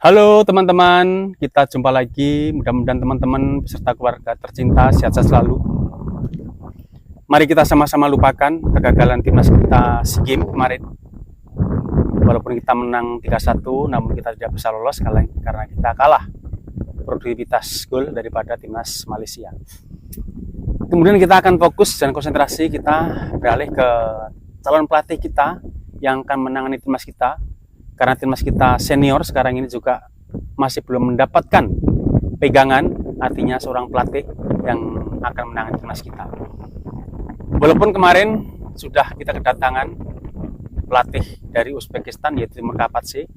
Halo teman-teman, kita jumpa lagi. Mudah-mudahan teman-teman beserta keluarga tercinta sehat-sehat selalu. Mari kita sama-sama lupakan kegagalan timnas kita SEA Games kemarin. Walaupun kita menang 3-1, namun kita tidak bisa lolos karena kita kalah produktivitas gol daripada timnas Malaysia. Kemudian kita akan fokus dan konsentrasi kita beralih ke calon pelatih kita yang akan menangani timnas kita. Karena timnas kita senior sekarang ini juga masih belum mendapatkan pegangan, artinya seorang pelatih yang akan menangani timnas kita. Walaupun kemarin sudah kita kedatangan pelatih dari Uzbekistan yaitu Timur Kapatse,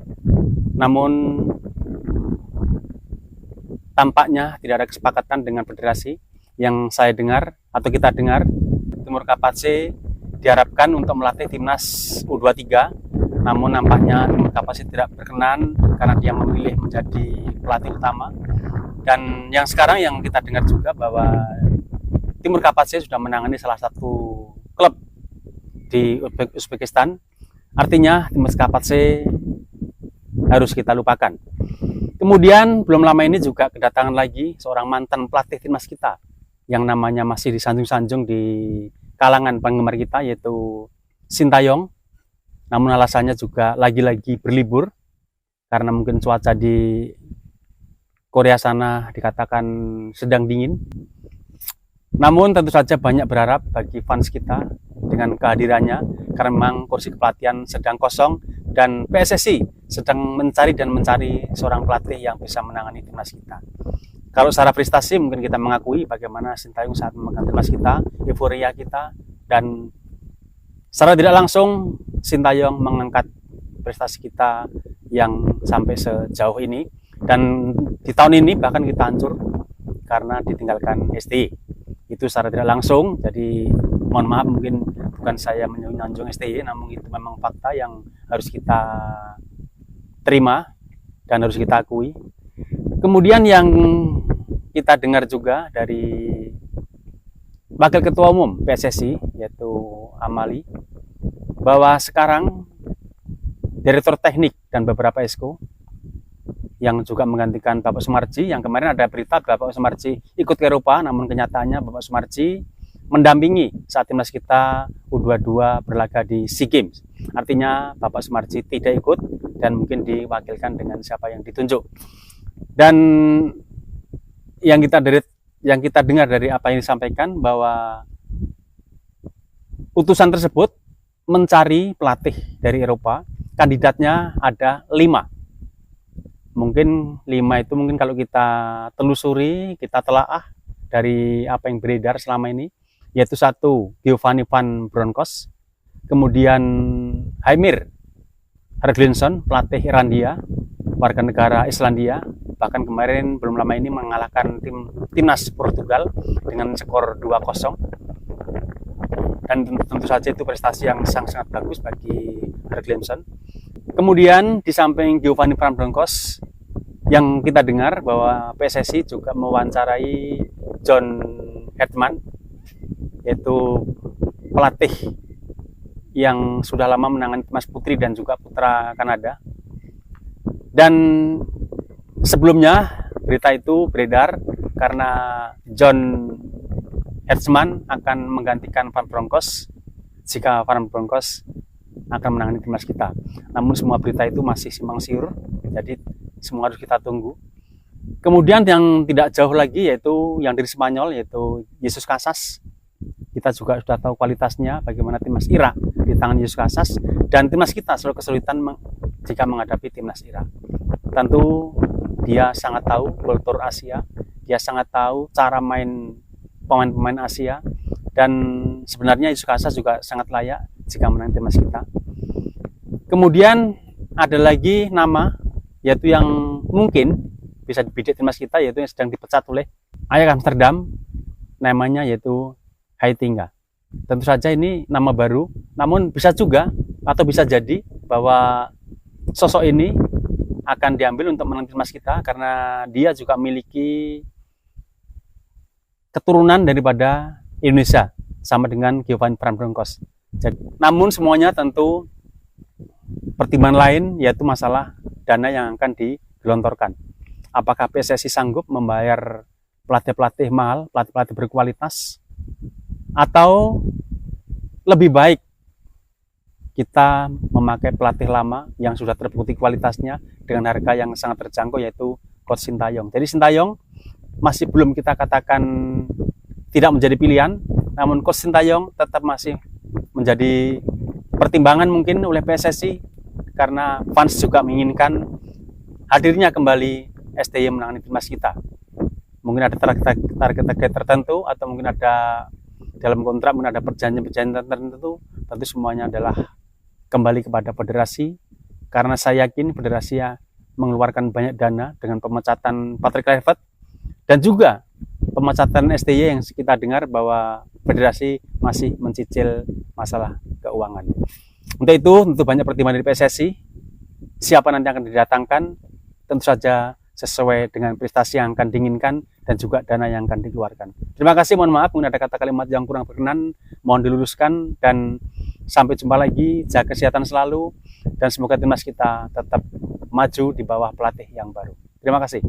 namun tampaknya tidak ada kesepakatan dengan federasi. Yang saya dengar atau kita dengar, Timur Kapatse diharapkan untuk melatih timnas U23. Namun nampaknya Timur Kapatse tidak berkenan karena dia memilih menjadi pelatih utama. Dan yang sekarang yang kita dengar juga bahwa Timur Kapatse sudah menangani salah satu klub di Uzbekistan. Artinya Timur Kapatse harus kita lupakan. Kemudian belum lama ini juga kedatangan lagi seorang mantan pelatih timnas kita yang namanya masih disanjung-sanjung di kalangan penggemar kita, yaitu Sintayong. Namun alasannya juga lagi-lagi berlibur karena mungkin cuaca di Korea sana dikatakan sedang dingin. Namun tentu saja banyak berharap bagi fans kita dengan kehadirannya karena memang kursi kepelatihan sedang kosong dan PSSI sedang mencari seorang pelatih yang bisa menangani timnas kita. Kalau secara prestasi mungkin kita mengakui bagaimana Sintayong saat memegang timnas kita, euforia kita, dan secara tidak langsung Sintayong mengangkat prestasi kita yang sampai sejauh ini. Dan di tahun ini bahkan kita hancur karena ditinggalkan STY. Itu secara tidak langsung, jadi mohon maaf mungkin bukan saya menyanjung STY, namun itu memang fakta yang harus kita terima dan harus kita akui. Kemudian yang kita dengar juga dari Wakil Ketua Umum PSSI yaitu Amali, bahwa sekarang Direktur Teknik dan beberapa Esko yang juga menggantikan Bapak Sumarji, yang kemarin ada berita Bapak Sumarji ikut ke Eropa, namun kenyataannya Bapak Sumarji mendampingi saat timnas kita U22 berlaga di SEA Games. Artinya Bapak Sumarji tidak ikut dan mungkin diwakilkan dengan siapa yang ditunjuk. Dan yang kita dengar dari apa yang disampaikan bahwa utusan tersebut mencari pelatih dari Eropa, kandidatnya ada 5. Mungkin 5 itu mungkin kalau kita telusuri, kita telaah dari apa yang beredar selama ini, yaitu 1 Giovanni van Bronckhorst, kemudian Heimir Hallgrímsson, pelatih Irlandia, warga negara Islandia, bahkan kemarin belum lama ini mengalahkan timnas Portugal dengan skor 2-0. Dan tentu saja itu prestasi yang sangat bagus bagi Hallgrímsson. Kemudian di samping Giovanni van Bronckhorst, yang kita dengar bahwa PSSI juga mewawancarai John Hetman, yaitu pelatih yang sudah lama menangani timnas putri dan juga putra Kanada. Dan sebelumnya berita itu beredar karena John Hetman akan menggantikan Van Bronckhorst jika Van Bronckhorst akan menangani timnas kita. Namun semua berita itu masih simpang siur, jadi semua harus kita tunggu. Kemudian yang tidak jauh lagi yaitu yang dari Spanyol, yaitu Jesus Casas. Kita juga sudah tahu kualitasnya bagaimana timnas Irak di tangan Jesus Casas, dan timnas kita selalu kesulitan jika menghadapi timnas Irak. Tentu dia sangat tahu kultur Asia, dia sangat tahu cara main pemain-pemain Asia, dan sebenarnya Jesus Casas juga sangat layak jika menang timnas kita. Kemudian ada lagi nama yaitu yang mungkin bisa dibidik timnas kita, yaitu yang sedang dipecat oleh Ajax Amsterdam, namanya yaitu Heitinga. Tentu saja ini nama baru, namun bisa juga atau bisa jadi bahwa sosok ini akan diambil untuk menang timnas kita karena dia juga memiliki keturunan daripada Indonesia sama dengan Giovanni van Bronckhorst. Namun semuanya tentu pertimbangan lain yaitu masalah dana yang akan digelontorkan. Apakah PSSI sanggup membayar pelatih-pelatih mahal, pelatih-pelatih berkualitas, atau lebih baik kita memakai pelatih lama yang sudah terbukti kualitasnya dengan harga yang sangat terjangkau, yaitu Coach Sintayong. Jadi Sintayong masih belum kita katakan tidak menjadi pilihan, namun Coach Sintayong tetap masih menjadi pertimbangan mungkin oleh PSSI, karena fans juga menginginkan hadirnya kembali STY menangani timnas kita. Mungkin ada target-target tertentu, atau mungkin ada dalam kontrak, mungkin ada perjanjian-perjanjian tertentu. Tentu semuanya adalah kembali kepada federasi, karena saya yakin federasi mengeluarkan banyak dana dengan pemecatan Patrick Kluivert, dan juga pemecatan STY yang kita dengar bahwa federasi masih mencicil masalah keuangan. Untuk itu, tentu banyak pertimbangan dari PSSI. Siapa nanti akan didatangkan, tentu saja sesuai dengan prestasi yang akan diinginkan dan juga dana yang akan dikeluarkan. Terima kasih, mohon maaf mungkin ada kata kalimat yang kurang berkenan, mohon diluruskan, dan sampai jumpa lagi. Jaga kesehatan selalu, dan semoga timnas kita tetap maju di bawah pelatih yang baru. Terima kasih.